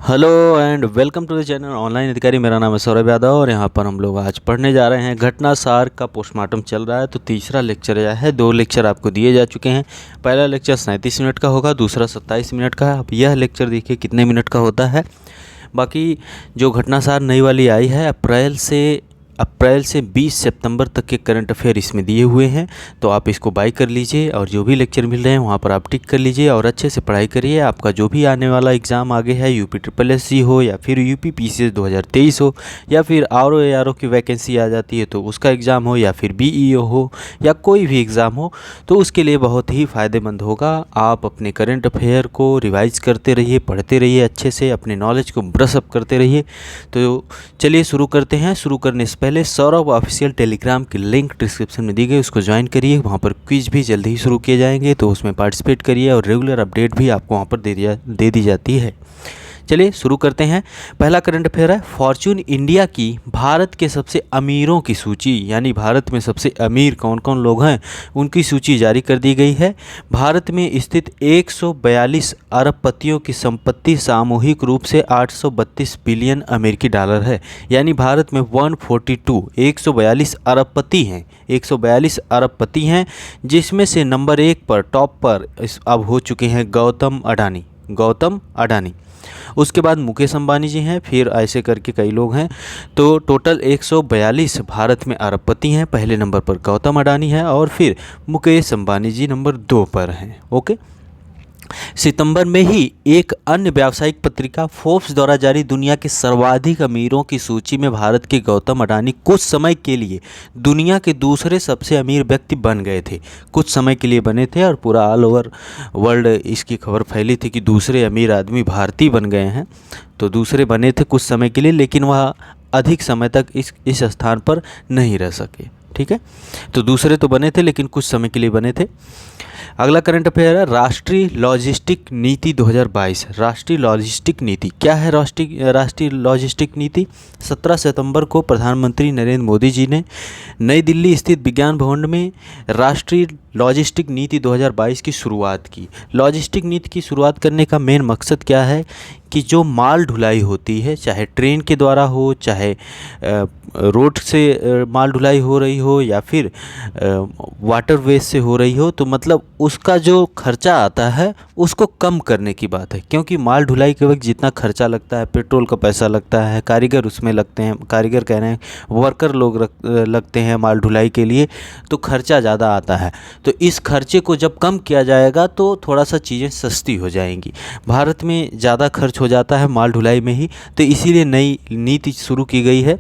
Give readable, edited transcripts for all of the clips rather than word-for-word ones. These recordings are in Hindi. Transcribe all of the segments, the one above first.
Hello and welcome to the channel online अधिकारी। मेरा नाम है सौरभ यादव और यहाँ पर हम लोग आज पढ़ने जा रहे हैं घटना सार का पोस्टमार्टम चल रहा है। तो तीसरा लेक्चर आया है, 2 लेक्चर आपको दिए जा चुके हैं। पहला लेक्चर 37 मिनट का होगा, दूसरा 27 मिनट का है। अब यह लेक्चर देखिए कितने मिनट का होता है। बाकी जो घटना सार नई वाली आई है, अप्रैल से 20 सितंबर तक के करंट अफेयर इसमें दिए हुए हैं। तो आप इसको बाय कर लीजिए और जो भी लेक्चर मिल रहे हैं वहाँ पर आप टिक कर लीजिए और अच्छे से पढ़ाई करिए। आपका जो भी आने वाला एग्ज़ाम आगे है, UPSSC हो या फिर UPPCS 2023 हो या फिर RO ARO की वैकेंसी आ जाती है तो उसका एग्ज़ाम हो या फिर BEO हो या कोई भी एग्ज़ाम हो, तो उसके लिए बहुत ही फ़ायदेमंद होगा। आप अपने करंट अफेयर को रिवाइज करते रहिए, पढ़ते रहिए, अच्छे से अपने नॉलेज को ब्रश अप करते रहिए। तो चलिए शुरू करते हैं। शुरू करने से पहले सौरभ ऑफिशियल टेलीग्राम की लिंक डिस्क्रिप्शन में दी गई, उसको ज्वाइन करिए। वहाँ पर क्विज भी जल्दी ही शुरू किए जाएंगे, तो उसमें पार्टिसिपेट करिए और रेगुलर अपडेट भी आपको वहाँ पर दे दी जाती है। चलिए शुरू करते हैं। पहला करंट अफेयर है, फॉर्च्यून इंडिया की भारत के सबसे अमीरों की सूची, यानी भारत में सबसे अमीर कौन कौन लोग हैं उनकी सूची जारी कर दी गई है। भारत में स्थित 142 अरबपतियों की संपत्ति सामूहिक रूप से 832 बिलियन अमेरिकी डॉलर है। यानी भारत में 142 अरबपति हैं, 142 अरबपति हैं, जिसमें से नंबर 1 पर टॉप पर अब हो चुके हैं गौतम अडानी। उसके बाद मुकेश अंबानी जी हैं, फिर ऐसे करके कई लोग हैं। तो टोटल 142 भारत में अरबपति हैं। पहले नंबर पर गौतम अडानी है और फिर मुकेश अंबानी जी नंबर 2 पर हैं। ओके। सितंबर में ही एक अन्य व्यावसायिक पत्रिका फोर्ब्स द्वारा जारी दुनिया के सर्वाधिक अमीरों की सूची में भारत के गौतम अडानी कुछ समय के लिए दुनिया के दूसरे सबसे अमीर व्यक्ति बन गए थे। कुछ समय के लिए बने थे और पूरा ऑल ओवर वर्ल्ड इसकी खबर फैली थी कि दूसरे अमीर आदमी भारतीय बन गए हैं। तो दूसरे बने थे कुछ समय के लिए, लेकिन वह अधिक समय तक इस स्थान पर नहीं रह सके। ठीक है, तो दूसरे तो बने थे लेकिन कुछ समय के लिए बने थे। अगला करंट अफेयर है, राष्ट्रीय लॉजिस्टिक नीति 2022। राष्ट्रीय लॉजिस्टिक नीति क्या है? राष्ट्रीय लॉजिस्टिक नीति 17 सितंबर को प्रधानमंत्री नरेंद्र मोदी जी ने नई दिल्ली स्थित विज्ञान भवन में राष्ट्रीय लॉजिस्टिक नीति 2022 की शुरुआत की। लॉजिस्टिक नीति की शुरुआत करने का मेन मकसद क्या है कि जो माल ढुलाई होती है, चाहे ट्रेन के द्वारा हो, चाहे रोड से माल ढुलाई हो रही हो या फिर वाटरवेज से हो रही हो, तो मतलब उसका जो खर्चा आता है उसको कम करने की बात है। क्योंकि माल ढुलाई के वक्त जितना खर्चा लगता है, पेट्रोल का पैसा लगता है, कारीगर उसमें लगते हैं, कारीगर कह रहे हैं वर्कर लोग लगते हैं माल ढुलाई के लिए, तो खर्चा ज़्यादा आता है। तो इस खर्चे को जब कम किया जाएगा तो थोड़ा सा चीज़ें सस्ती हो जाएंगी। भारत में ज़्यादा खर्च हो जाता है माल ढुलाई में ही, तो इसीलिए नई नीति शुरू की गई है।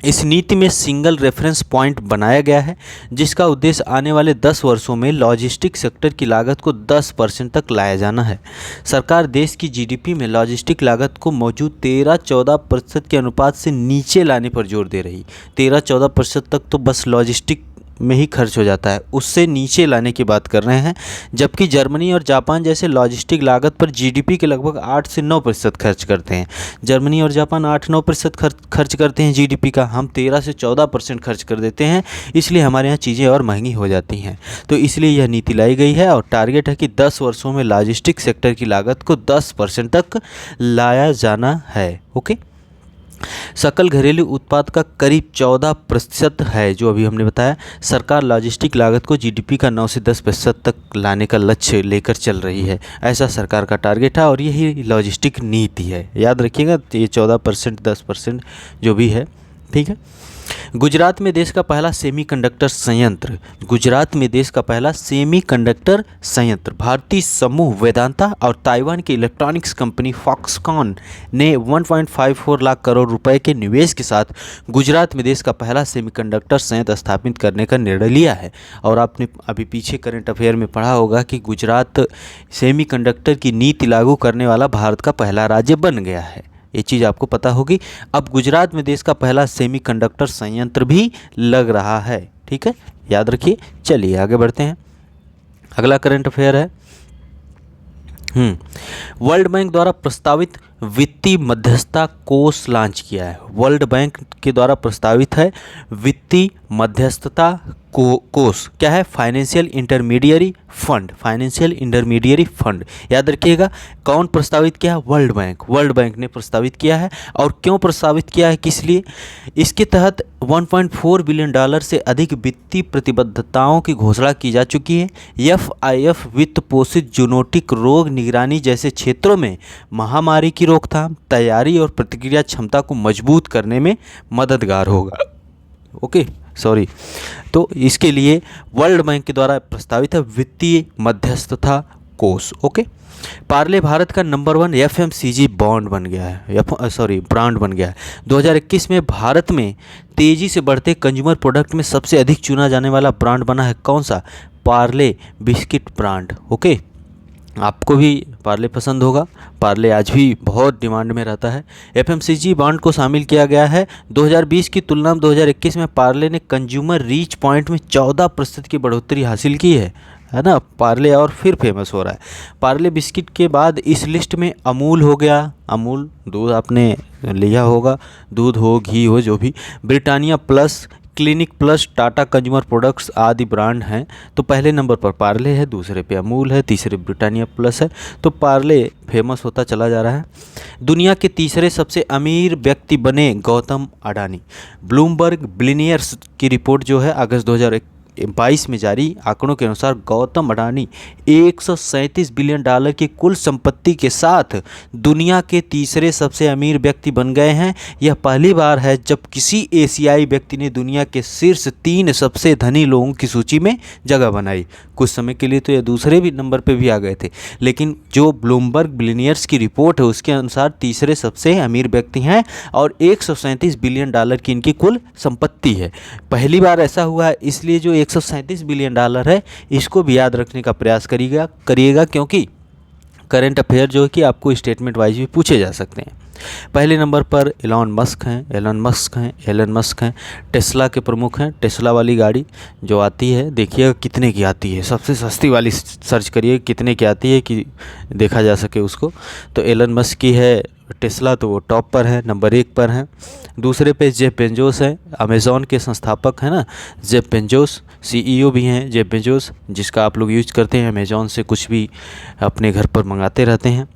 इस नीति में सिंगल रेफरेंस पॉइंट बनाया गया है, जिसका उद्देश्य आने वाले 10 वर्षों में लॉजिस्टिक सेक्टर की लागत को 10% तक लाया जाना है। सरकार देश की GDP में लॉजिस्टिक लागत को मौजूद 13-14% के अनुपात से नीचे लाने पर जोर दे रही। 13-14% तक तो बस लॉजिस्टिक में ही खर्च हो जाता है, उससे नीचे लाने की बात कर रहे हैं। जबकि जर्मनी और जापान जैसे लॉजिस्टिक लागत पर GDP के लगभग 8 से 9% खर्च करते हैं। जर्मनी और जापान 8-9% खर्च करते हैं GDP का, हम 13 से 14% खर्च कर देते हैं, इसलिए हमारे यहाँ चीज़ें और महंगी हो जाती हैं। तो इसलिए यह नीति लाई गई है और टारगेट है कि 10 वर्षों में लॉजिस्टिक सेक्टर की लागत को 10% तक लाया जाना है। ओके। सकल घरेलू उत्पाद का करीब 14% है, जो अभी हमने बताया। सरकार लॉजिस्टिक लागत को GDP का 9 से 10% तक लाने का लक्ष्य लेकर चल रही है। ऐसा सरकार का टारगेट है और यही लॉजिस्टिक नीति है। याद रखिएगा, ये 14%, 10% जो भी है। ठीक है। गुजरात में देश का पहला सेमीकंडक्टर संयंत्र भारतीय समूह वेदांता और ताइवान की इलेक्ट्रॉनिक्स कंपनी फॉक्सकॉन ने 1.54 लाख करोड़ रुपए के निवेश के साथ गुजरात में देश का पहला सेमीकंडक्टर संयंत्र स्थापित करने का निर्णय लिया है। और आपने अभी पीछे करंट अफेयर में पढ़ा होगा कि गुजरात सेमीकंडक्टर की नीति लागू करने वाला भारत का पहला राज्य बन गया है। ये चीज़ आपको पता होगी। अब गुजरात में देश का पहला सेमीकंडक्टर संयंत्र भी लग रहा है। ठीक है, याद रखिए। चलिए आगे बढ़ते हैं। अगला करंट अफेयर है, वर्ल्ड बैंक द्वारा प्रस्तावित वित्तीय मध्यस्थता कोष लॉन्च किया है। वर्ल्ड बैंक के द्वारा प्रस्तावित है वित्तीय मध्यस्थता कोष क्या है? Financial intermediary fund, financial intermediary fund. याद रखिएगा, कौन प्रस्तावित किया? वर्ल्ड बैंक, वर्ल्ड बैंक ने प्रस्तावित किया है। और क्यों प्रस्तावित किया है, किस लिए? इसके तहत 1.4 बिलियन डॉलर से अधिक वित्तीय प्रतिबद्धताओं की घोषणा की जा चुकी है। एफआईएफ वित्त पोषित जूनोटिक रोग निगरानी जैसे क्षेत्रों में महामारी की रोकथाम, तैयारी और प्रतिक्रिया क्षमता को मजबूत करने में मददगार होगा। Okay, sorry. तो इसके लिए वर्ल्ड बैंक के द्वारा प्रस्तावित है वित्तीय मध्यस्थता कोष। ओके, पार्ले भारत का नंबर 1 एफएमसीजी बॉन्ड बन गया है, ब्रांड बन गया है। 2021 में भारत में तेजी से बढ़ते कंज्यूमर प्रोडक्ट में सबसे अधिक चुना जाने वाला ब्रांड बना है कौन सा? Parle biscuit brand. ओके, आपको भी पार्ले पसंद होगा, पार्ले आज भी बहुत डिमांड में रहता है। एफएमसीजी बॉन्ड को शामिल किया गया है। 2020 की तुलना में 2021 में पार्ले ने कंज्यूमर रीच पॉइंट में 14% की बढ़ोतरी हासिल की है ना। पार्ले और फिर फेमस हो रहा है। पार्ले बिस्किट के बाद इस लिस्ट में अमूल हो गया, अमूल दूध आपने लिया होगा, दूध हो, घी हो, जो भी। Britannia plus, clinic plus, Tata consumer products आदि ब्रांड हैं। तो पहले नंबर पर पार्ले है, दूसरे पे अमूल है, तीसरे ब्रिटानिया प्लस है। तो पार्ले फेमस होता चला जा रहा है। दुनिया के तीसरे सबसे अमीर व्यक्ति बने गौतम अडानी। ब्लूमबर्ग बिलियनियर्स की रिपोर्ट जो है अगस्त 2022 में जारी आंकड़ों के अनुसार गौतम अडानी 137 बिलियन डॉलर की कुल संपत्ति के साथ दुनिया के तीसरे सबसे अमीर व्यक्ति बन गए हैं। यह पहली बार है जब किसी एशियाई व्यक्ति ने दुनिया के शीर्ष 3 सबसे धनी लोगों की सूची में जगह बनाई। कुछ समय के लिए तो ये दूसरे भी नंबर पे भी आ गए थे, लेकिन जो ब्लूमबर्ग बिलियनियर्स की रिपोर्ट है उसके अनुसार तीसरे सबसे अमीर व्यक्ति हैं और 137 बिलियन डॉलर की इनकी कुल संपत्ति है। पहली बार ऐसा हुआ है, इसलिए जो 137 बिलियन डॉलर है इसको भी याद रखने का प्रयास करिएगा, क्योंकि करंट अफेयर जो है कि आपको स्टेटमेंट वाइज भी पूछे जा सकते हैं। पहले नंबर पर एलन मस्क हैं, टेस्ला के प्रमुख हैं। टेस्ला वाली गाड़ी जो आती है, देखिएगा कितने की आती है, सबसे सस्ती वाली सर्च करिए कितने की आती है कि देखा जा सके उसको। तो एलन मस्क की है टेस्ला, तो वो टॉप पर है, नंबर 1 पर है। दूसरे पे जेफ बेजोस है, अमेज़ॉन के संस्थापक है ना, जेफ बेजोस, सीईओ भी हैं जेफ बेजोस, जिसका आप लोग यूज़ करते हैं, अमेज़ॉन से कुछ भी अपने घर पर मंगाते रहते हैं।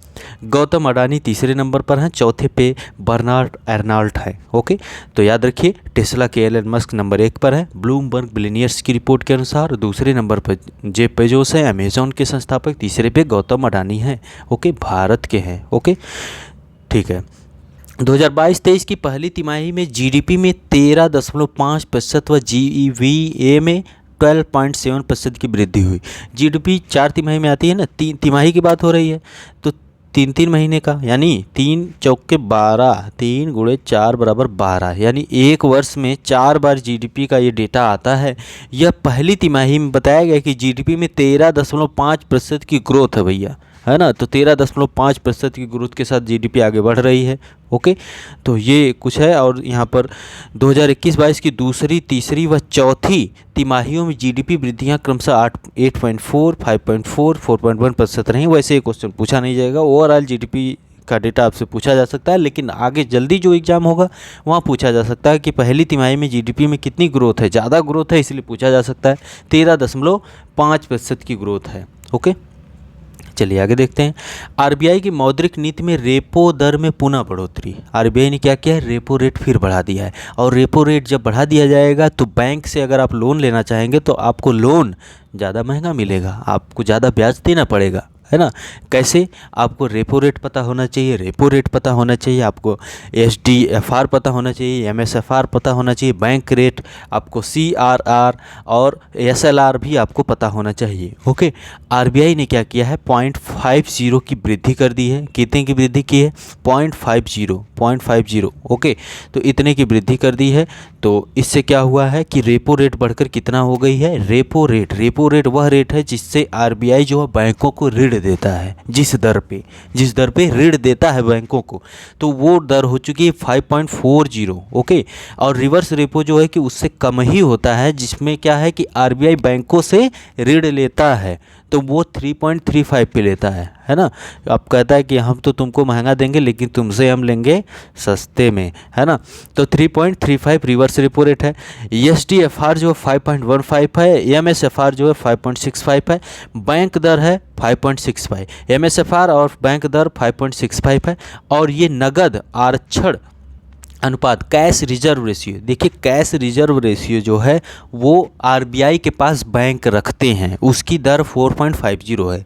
गौतम अडानी तीसरे नंबर पर हैं, चौथे पे बर्नार्ड अर्नाल्ड है। ओके, तो याद रखिए टेस्ला के एलन मस्क नंबर 1 पर है। ब्लूमबर्ग बिलियनियर्स की रिपोर्ट के अनुसार दूसरे नंबर पर जेफ बेजोस है, अमेज़ॉन के संस्थापक। तीसरे पे गौतम अडानी हैं। ओके, भारत के हैं। ओके, ठीक है। 2022-23 की पहली तिमाही में जीडीपी में 13.5% व जीईवीए में 12.7% की वृद्धि हुई। जीडीपी 4 तिमाही में आती है ना, 3 तिमाही की बात हो रही है, तो 3 महीने का, यानी 3 चौके 12, 3 गुणे 4 बराबर 12, यानी एक वर्ष में 4 बार जीडीपी का ये डेटा आता है। यह पहली तिमाही में बताया गया कि जीडीपी में 13.5% की ग्रोथ है भैया, है ना। तो 13.5% की ग्रोथ के साथ जीडीपी आगे बढ़ रही है। ओके, तो ये कुछ है। और यहाँ पर 2021-22 की दूसरी, तीसरी व चौथी तिमाहियों में जीडीपी वृद्धियाँ क्रमशः 8.4, 5.4, 4.1% रहीं। वैसे ये क्वेश्चन पूछा नहीं जाएगा, ओवरऑल जीडीपी का डेटा आपसे पूछा जा सकता है, लेकिन आगे जल्दी जो एग्ज़ाम होगा वहाँ पूछा जा सकता है कि पहली तिमाही में जीडीपी में कितनी ग्रोथ है, ज़्यादा ग्रोथ है इसलिए पूछा जा सकता है। 13.5% की ग्रोथ है। ओके, चलिए आगे देखते हैं। आरबीआई की मौद्रिक नीति में रेपो दर में पुनः बढ़ोतरी। आरबीआई ने क्या किया है, रेपो रेट फिर बढ़ा दिया है। और रेपो रेट जब बढ़ा दिया जाएगा तो बैंक से अगर आप लोन लेना चाहेंगे तो आपको लोन ज़्यादा महंगा मिलेगा, आपको ज़्यादा ब्याज देना पड़ेगा, है ना। कैसे? आपको रेपो रेट पता होना चाहिए, रेपो रेट पता होना चाहिए, आपको एसडीएफआर पता होना चाहिए, एमएसएफआर पता होना चाहिए, बैंक रेट, आपको सीआरआर और एसएलआर भी आपको पता होना चाहिए। ओके, आरबीआई ने क्या किया है, 0.50 की वृद्धि कर दी है। कितने की वृद्धि की है? 0.50। ओके, तो इतने की वृद्धि कर दी है। तो इससे क्या हुआ है कि रेपो रेट बढ़कर कितना हो गई है? रेपो रेट वह रेट है जिससे आरबीआई जो है बैंकों को ऋण देता है। जिस दर पे ऋण देता है बैंकों को, तो वो दर हो चुकी है 5.40। ओके, और रिवर्स रेपो जो है कि उससे कम ही होता है, जिसमें क्या है कि आरबीआई बैंकों से ऋण लेता है। तो वो 3.35 पे लेता है ना। अब कहता है कि हम तो तुमको महंगा देंगे लेकिन तुमसे हम लेंगे सस्ते में, है ना। तो 3.35 रिवर्स रेपो रेट है। SDFR जो 5.15 है, MSFR जो है 5.65 है, बैंक दर है 5.65, MSFR और बैंक दर 5.65 है। और ये नगद आरक्षण अनुपात, कैश रिजर्व रेशियो, देखिए कैश रिजर्व रेशियो जो है वो RBI के पास बैंक रखते हैं, उसकी दर 4.50 है।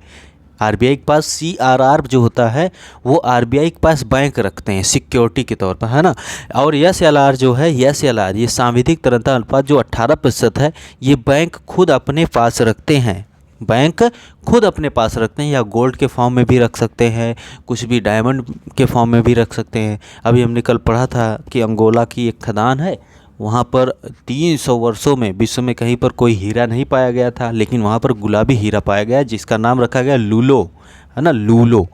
RBI के पास CRR जो होता है वो RBI के पास बैंक रखते हैं सिक्योरिटी के तौर पर, है ना। और SLR जो है, SLR ये सांविधिक तरलता अनुपात जो 18% है, ये बैंक खुद अपने पास रखते हैं, बैंक खुद अपने पास रखते हैं, या गोल्ड के फॉर्म में भी रख सकते हैं, कुछ भी डायमंड के फॉर्म में भी रख सकते हैं। अभी हमने कल पढ़ा था कि अंगोला की एक खदान है, वहाँ पर 300 वर्षों में विश्व में कहीं पर कोई हीरा नहीं पाया गया था, लेकिन वहाँ पर गुलाबी हीरा पाया गया जिसका नाम रखा गया लूलो, है ना, लूलो।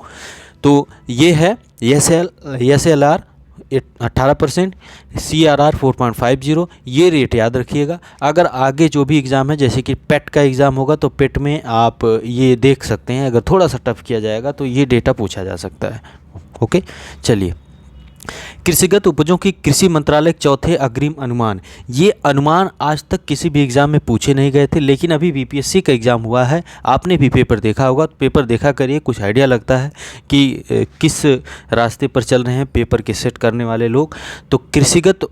तो ये है SLR 18%, CRR 4.50, ये रेट याद रखिएगा। अगर आगे जो भी एग्ज़ाम है, जैसे कि पेट का एग्ज़ाम होगा, तो पेट में आप ये देख सकते हैं, अगर थोड़ा सा टफ किया जाएगा तो ये डेटा पूछा जा सकता है। ओके, चलिए। कृषिगत उपजों की कृषि मंत्रालय चौथे अग्रिम अनुमान, ये अनुमान आज तक किसी भी एग्ज़ाम में पूछे नहीं गए थे, लेकिन अभी BPSC का एग्ज़ाम हुआ है, आपने भी पेपर देखा होगा, तो पेपर देखा करिए, कुछ आइडिया लगता है कि किस रास्ते पर चल रहे हैं पेपर के सेट करने वाले लोग। तो कृषिगत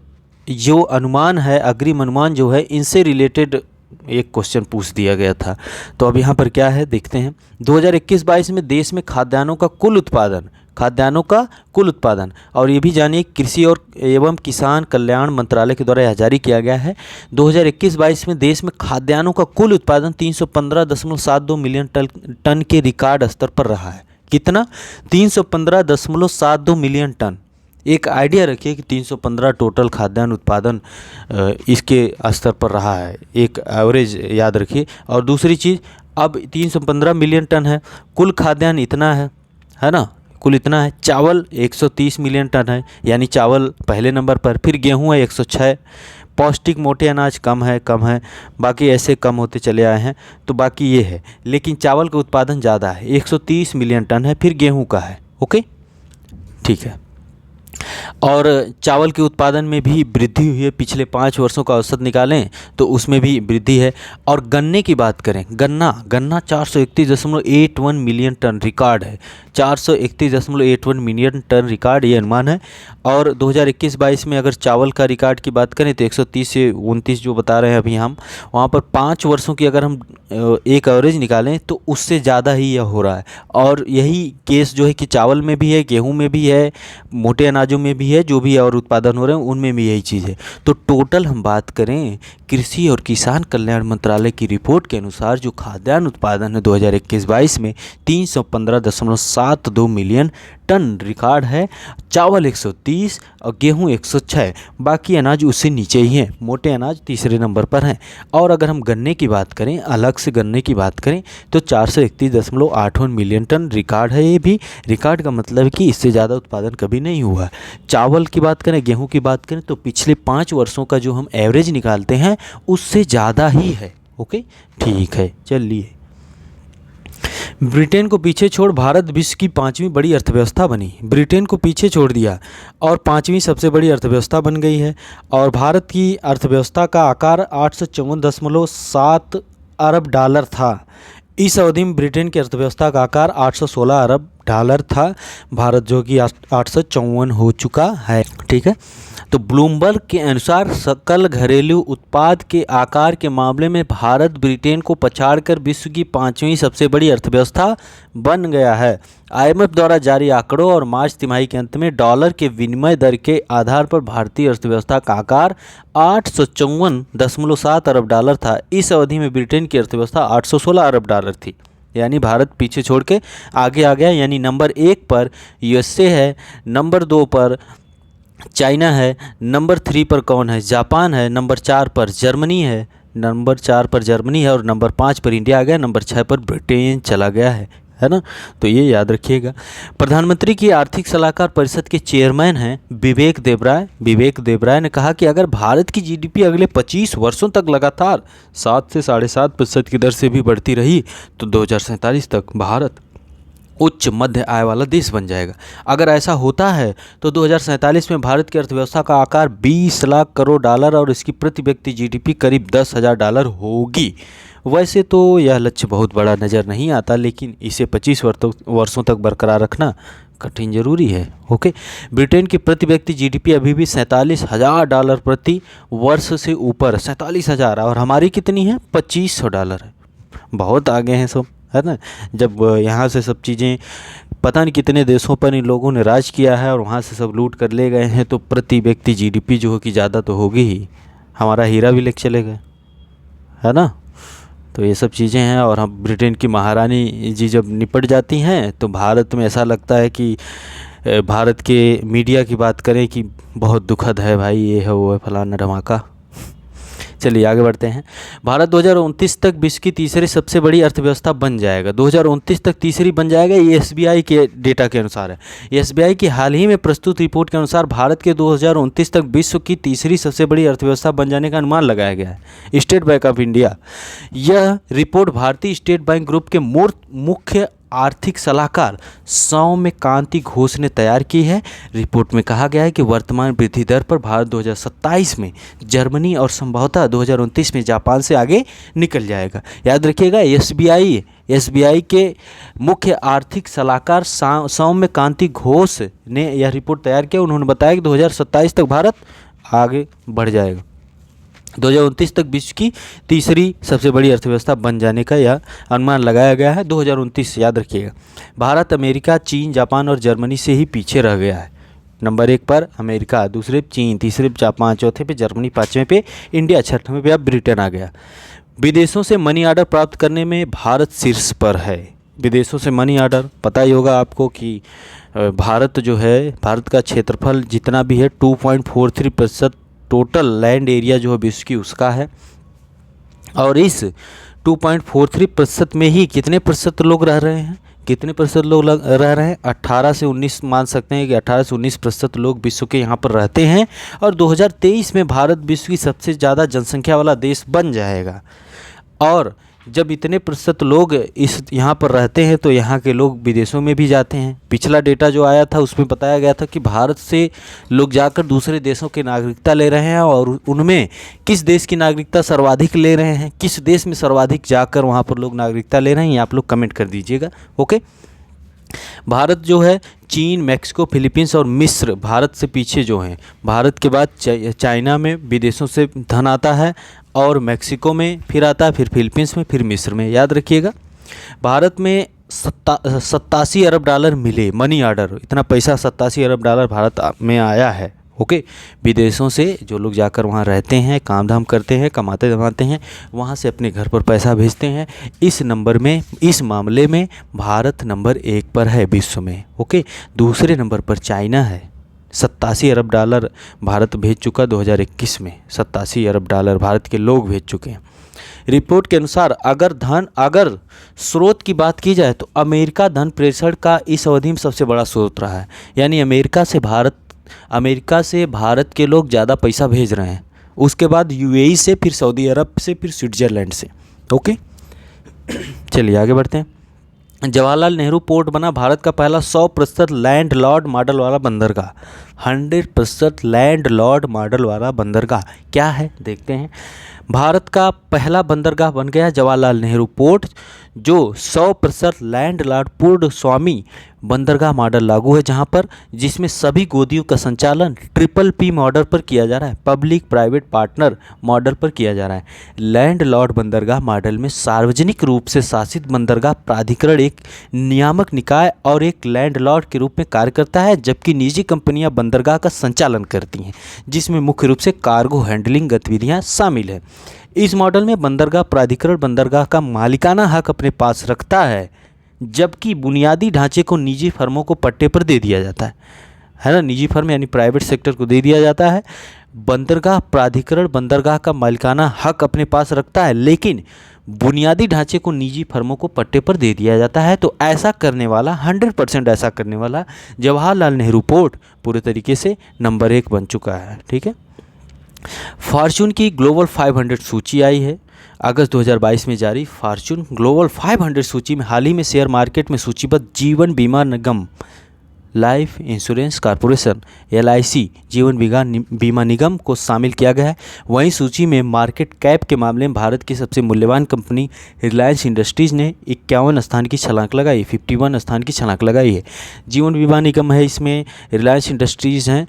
जो अनुमान है, अग्रिम अनुमान जो है, इनसे रिलेटेड एक क्वेश्चन पूछ दिया गया था। तो अब यहाँ पर क्या है देखते हैं। 2021-22 में देश में खाद्यान्नों का कुल उत्पादन, और ये भी जानिए कृषि और एवं किसान कल्याण मंत्रालय के द्वारा यह जारी किया गया है। 2021-22 में देश में खाद्यान्नों का कुल उत्पादन 315.72 मिलियन टन के रिकॉर्ड स्तर पर रहा है। कितना? 315.72 मिलियन टन। एक आइडिया रखिए कि 315 टोटल खाद्यान्न उत्पादन इसके स्तर पर रहा है, एक एवरेज याद रखिए। और दूसरी चीज़, अब 315 मिलियन टन है, कुल खाद्यान्न इतना है ना, कुल इतना है। चावल 130 मिलियन टन है, यानी चावल पहले नंबर पर। फिर गेहूँ है 106, पौष्टिक मोटे अनाज कम है, बाकी ऐसे कम होते चले आए हैं, तो बाकी ये है। लेकिन चावल का उत्पादन ज़्यादा है, 130 मिलियन टन है, फिर गेहूँ का है। ओके, ठीक है। और चावल के उत्पादन में भी वृद्धि हुई है, पिछले 5 वर्षों का औसत निकालें तो उसमें भी वृद्धि है। और गन्ने की बात करें, गन्ना 431.81 मिलियन टन रिकॉर्ड है, 431.81 मिलियन टन रिकॉर्ड, ये अनुमान है। और 2021-22 में अगर चावल का रिकॉर्ड की बात करें तो 130 से 29 जो बता रहे हैं अभी हम, वहाँ पर 5 वर्षों की अगर हम एक एवरेज निकालें तो उससे ज़्यादा ही यह हो रहा है। और यही केस जो है कि चावल में भी है, गेहूँ में भी है, मोटे अनाजों में भी है, जो भी और उत्पादन हो रहे हैं उनमें भी यही चीज़ है। तो टोटल हम बात करें कृषि और किसान कल्याण मंत्रालय की रिपोर्ट के अनुसार जो खाद्यान्न उत्पादन है 2021-22 में 315.72 मिलियन टन रिकॉर्ड है। चावल 130 और गेहूं 106, बाकी अनाज उससे नीचे ही हैं, मोटे अनाज तीसरे नंबर पर हैं। और अगर हम गन्ने की बात करें, अलग से गन्ने की बात करें तो 431.81 मिलियन टन रिकॉर्ड है। ये भी रिकॉर्ड का मतलब है कि इससे ज़्यादा उत्पादन कभी नहीं हुआ। चावल की बात करें, गेहूँ की बात करें तो पिछले 5 वर्षों का जो हम एवरेज निकालते हैं उससे ज़्यादा ही है। ओके, ठीक है, चलिए। ब्रिटेन को पीछे छोड़ भारत विश्व की 5वीं बड़ी अर्थव्यवस्था बनी। ब्रिटेन को पीछे छोड़ दिया और 5वीं सबसे बड़ी अर्थव्यवस्था बन गई है। और भारत की अर्थव्यवस्था का आकार 854.7 अरब डॉलर था। इस अवधि में ब्रिटेन की अर्थव्यवस्था का आकार 816 अरब डॉलर था, भारत जो कि 854 हो चुका है। ठीक है, तो ब्लूमबर्ग के अनुसार सकल घरेलू उत्पाद के आकार के मामले में भारत ब्रिटेन को पछाड़कर विश्व की 5वीं सबसे बड़ी अर्थव्यवस्था बन गया है। IMF द्वारा जारी आंकड़ों और मार्च तिमाही के अंत में डॉलर के विनिमय दर के आधार पर भारतीय अर्थव्यवस्था का आकार 854.7 अरब डॉलर था। इस अवधि में ब्रिटेन की अर्थव्यवस्था 816 अरब डॉलर थी, यानी भारत पीछे छोड़ के आगे आ गया। यानी नंबर 1 पर USA है, नंबर 2 पर चाइना है, नंबर 3 पर कौन है? जापान है, नंबर 4 पर जर्मनी है, और नंबर 5 पर इंडिया आ गया, नंबर 6 पर ब्रिटेन चला गया है। है ना। तो ये याद रखिएगा। प्रधानमंत्री की आर्थिक सलाहकार परिषद के चेयरमैन हैं विवेक देबराय। विवेक देबराय ने कहा कि अगर भारत की जीडीपी अगले 25 वर्षों तक लगातार 7 से 7.5% की दर से भी बढ़ती रही तो 2047 तक भारत उच्च मध्य आय वाला देश बन जाएगा। अगर ऐसा होता है तो 2047 में भारत की अर्थव्यवस्था का आकार 20 लाख करोड़ डॉलर और इसकी प्रति व्यक्ति जीडीपी करीब 10,000 डॉलर होगी। वैसे तो यह लक्ष्य बहुत बड़ा नज़र नहीं आता, लेकिन इसे 25 वर्षों तक बरकरार रखना कठिन जरूरी है। ओके। ब्रिटेन की प्रति व्यक्ति जीडीपी अभी भी 47,000 डॉलर प्रति वर्ष से ऊपर, 47,000, और हमारी कितनी है, 2500 डॉलर है। बहुत आगे हैं सब, है ना। जब यहाँ से सब चीज़ें, पता नहीं कितने देशों पर इन लोगों ने राज किया है और वहाँ से सब लूट कर ले गए हैं, तो प्रति व्यक्ति जीडीपी जो हो कि ज़्यादा तो होगी ही। हमारा हीरा भी लेके चले गए, है ना। तो ये सब चीज़ें हैं। और हम, ब्रिटेन की महारानी जी जब निपट जाती हैं तो भारत में ऐसा लगता है कि भारत के मीडिया की बात करें कि बहुत दुखद है भाई, ये है वो है, फलाना धमाका। चलिए आगे बढ़ते हैं। भारत 2029 तक विश्व की तीसरी सबसे बड़ी अर्थव्यवस्था बन जाएगा। 2029 तक तीसरी बन जाएगा, ये एसबीआई के डेटा के अनुसार है। एसबीआई की हाल ही में प्रस्तुत रिपोर्ट के अनुसार भारत के 2029 तक विश्व की तीसरी सबसे बड़ी अर्थव्यवस्था बन जाने का अनुमान लगाया गया है। स्टेट बैंक ऑफ इंडिया, यह रिपोर्ट भारतीय स्टेट बैंक ग्रुप के मुख्य आर्थिक सलाहकार सौम्यकांति घोष ने तैयार की है। रिपोर्ट में कहा गया है कि वर्तमान वृद्धि दर पर भारत 2027 में जर्मनी और संभवतः 2029 में जापान से आगे निकल जाएगा। याद रखिएगा, एसबीआई के मुख्य आर्थिक सलाहकार सौम्यकांति घोष ने यह रिपोर्ट तैयार किया। उन्होंने बताया कि 2027 तक भारत आगे बढ़ जाएगा। 2029 तक विश्व की तीसरी सबसे बड़ी अर्थव्यवस्था बन जाने का यह अनुमान लगाया गया है। 2029, याद रखिएगा। भारत अमेरिका, चीन, जापान और जर्मनी से ही पीछे रह गया है। नंबर 1 पर अमेरिका, दूसरे पे चीन, तीसरे पे जापान, चौथे पे जर्मनी, पाँचवें पे इंडिया, छठवें पे अब ब्रिटेन आ गया। विदेशों से मनी ऑर्डर प्राप्त करने में भारत शीर्ष पर है। विदेशों से मनी ऑर्डर, पता ही होगा आपको कि भारत जो है, भारत का क्षेत्रफल जितना भी है 2.43% टोटल लैंड एरिया जो है विश्व की उसका है। और इस 2.43% में ही कितने प्रतिशत लोग रह रहे हैं, रह रहे हैं 18 से 19, मान सकते हैं कि 18 से 19% लोग विश्व के यहाँ पर रहते हैं। और 2023 में भारत विश्व की सबसे ज़्यादा जनसंख्या वाला देश बन जाएगा। और जब इतने प्रतिशत लोग इस यहाँ पर रहते हैं तो यहाँ के लोग विदेशों में भी जाते हैं। पिछला डेटा जो आया था उसमें बताया गया था कि भारत से लोग जाकर दूसरे देशों की नागरिकता ले रहे हैं, और उनमें किस देश की नागरिकता सर्वाधिक ले रहे हैं, किस देश में सर्वाधिक जाकर वहाँ पर लोग नागरिकता ले रहे हैं, आप लोग कमेंट कर दीजिएगा। ओके। भारत जो है चीन, मैक्सिको, फिलीपींस और मिस्र भारत से पीछे जो हैं। भारत के बाद चाइना में विदेशों से धन आता है, और मैक्सिको में फिर आता है, फिर फिलीपींस में, फिर मिस्र में। याद रखिएगा, भारत में 87 अरब डॉलर मिले मनी ऑर्डर, इतना पैसा 87 अरब डॉलर भारत में आया है। ओके। विदेशों से जो लोग जाकर वहाँ रहते हैं, काम धाम करते हैं, कमाते धमाते हैं, वहाँ से अपने घर पर पैसा भेजते हैं। इस मामले में भारत नंबर 1 पर है विश्व में। ओके। दूसरे नंबर पर चाइना है, 87 अरब डॉलर भारत भेज चुका 2021 में। 87 अरब डॉलर भारत के लोग भेज चुके हैं। रिपोर्ट के अनुसार अगर स्रोत की बात की जाए तो अमेरिका धन प्रेषण का इस अवधि में सबसे बड़ा स्रोत रहा है। यानी अमेरिका से भारत के लोग ज़्यादा पैसा भेज रहे हैं। उसके बाद यूएई से, फिर सऊदी अरब से, फिर स्विट्ज़रलैंड से। ओके। चलिए आगे बढ़ते हैं। जवाहरलाल नेहरू पोर्ट बना भारत का पहला 100% लैंडलॉर्ड मॉडल वाला बंदरगाह। 100% लैंडलॉर्ड मॉडल वाला बंदरगाह क्या है, देखते हैं। भारत का पहला बंदरगाह बन गया जवाहरलाल नेहरू पोर्ट, जो 100% लैंडलॉर्ड पूर्ण स्वामी बंदरगाह मॉडल लागू है, जहां पर जिसमें सभी गोदियों का संचालन PPP मॉडल पर किया जा रहा है, पब्लिक प्राइवेट पार्टनर मॉडल पर किया जा रहा है। लैंडलॉर्ड बंदरगाह मॉडल में सार्वजनिक रूप से शासित बंदरगाह प्राधिकरण एक नियामक निकाय और एक लैंडलॉर्ड के रूप में कार्य करता है, जबकि निजी कंपनियां बंदरगाह का संचालन करती हैं, जिसमें मुख्य रूप से कार्गो हैंडलिंग गतिविधियां शामिल है। इस मॉडल में बंदरगाह प्राधिकरण बंदरगाह का मालिकाना हक अपने पास रखता है, जबकि बुनियादी ढांचे को निजी फर्मों को पट्टे पर दे दिया जाता है ना, निजी फर्म यानी प्राइवेट सेक्टर को दे दिया जाता है। बंदरगाह प्राधिकरण बंदरगाह का मालिकाना हक अपने पास रखता है, लेकिन बुनियादी ढांचे को निजी फर्मों को पट्टे पर दे दिया जाता है। तो ऐसा करने वाला 100% ऐसा करने वाला जवाहरलाल नेहरू पोर्ट पूरे तरीके से नंबर 1 बन चुका है। ठीक है। फॉर्च्यून की ग्लोबल 500 सूची आई है अगस्त 2022 में जारी। फॉर्च्यून ग्लोबल 500 सूची में हाल ही में शेयर मार्केट में सूचीबद्ध जीवन बीमा निगम लाइफ इंश्योरेंस कॉरपोरेशन LIC जीवन बीमा निगम को शामिल किया गया है। वहीं सूची में मार्केट कैप के मामले में भारत की सबसे मूल्यवान कंपनी रिलायंस इंडस्ट्रीज़ ने 51 स्थान की छलांग लगाई, 51 स्थान की छलांग लगाई है। जीवन बीमा निगम है, इसमें रिलायंस इंडस्ट्रीज़ हैं,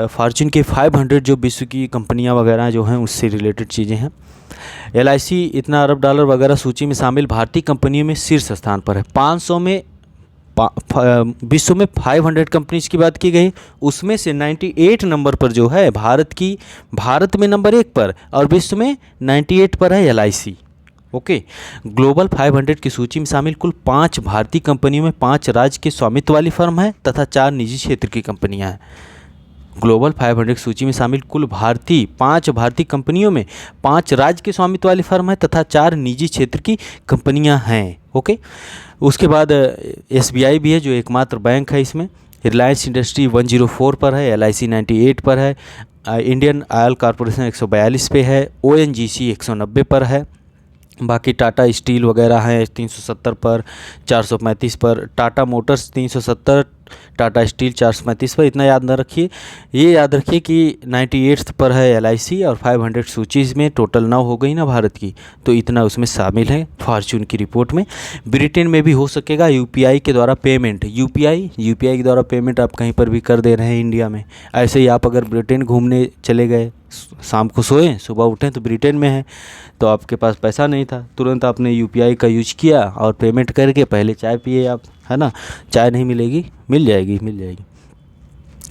फॉर्च्यून के 500 जो विश्व की कंपनियाँ वगैरह जो हैं उससे रिलेटेड चीज़ें हैं। LIC इतना अरब डॉलर वगैरह सूची में शामिल भारतीय कंपनियों में शीर्ष स्थान पर है। 500 में विश्व में 500 कंपनीज की बात की गई, उसमें से 98 नंबर पर जो है भारत में नंबर 1 पर और विश्व में 98 पर है LIC। ओके। ग्लोबल 500 की सूची में शामिल कुल 5 भारतीय कंपनियों में 5 राज्य के स्वामित्व वाली फर्म है तथा 4 निजी क्षेत्र की कंपनियां हैं। ग्लोबल 500 की सूची में शामिल कुल 5 भारतीय कंपनियों में 5 राज्य के स्वामित्व वाली फर्म है तथा 4 निजी क्षेत्र की कंपनियां हैं। ओके। उसके बाद SBI भी है जो एकमात्र बैंक है इसमें। रिलायंस इंडस्ट्री 104 पर है, LIC 98 पर है, इंडियन ऑयल कॉरपोरेशन 142 पे है, ONGC 190 पर है। बाकी टाटा स्टील वगैरह हैं 370 पर, 435 पर, टाटा मोटर्स 370, टाटा स्टील 435 पर। इतना याद न रखिए, ये याद रखिए कि 98 पर है LIC और 500 सूची में टोटल 9 हो गई ना भारत की, तो इतना उसमें शामिल है फॉर्च्यून की रिपोर्ट में। ब्रिटेन में भी हो सकेगा UPI के द्वारा पेमेंट, UPI के द्वारा पेमेंट आप कहीं पर भी कर दे रहे हैं इंडिया में। ऐसे ही आप अगर ब्रिटेन घूमने चले गए, शाम को सोएं सुबह उठें तो ब्रिटेन में है, तो आपके पास पैसा नहीं था, तुरंत आपने UPI का यूज किया और पेमेंट करके पहले चाय पिए आप, है ना। चाय नहीं मिलेगी, मिल जाएगी।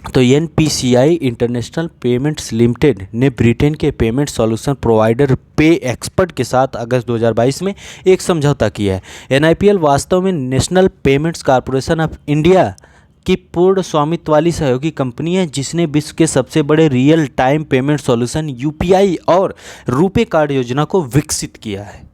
तो NPCI इंटरनेशनल पेमेंट्स लिमिटेड ने ब्रिटेन के पेमेंट सॉल्यूशन प्रोवाइडर पे एक्सपर्ट के साथ अगस्त 2022 में एक समझौता किया है। NIPL वास्तव में national payments corporation of India की पूर्ण स्वामित्व वाली सहयोगी कंपनी है, जिसने विश्व के सबसे बड़े real time payment solution UPI और रुपे कार्ड योजना को विकसित किया है।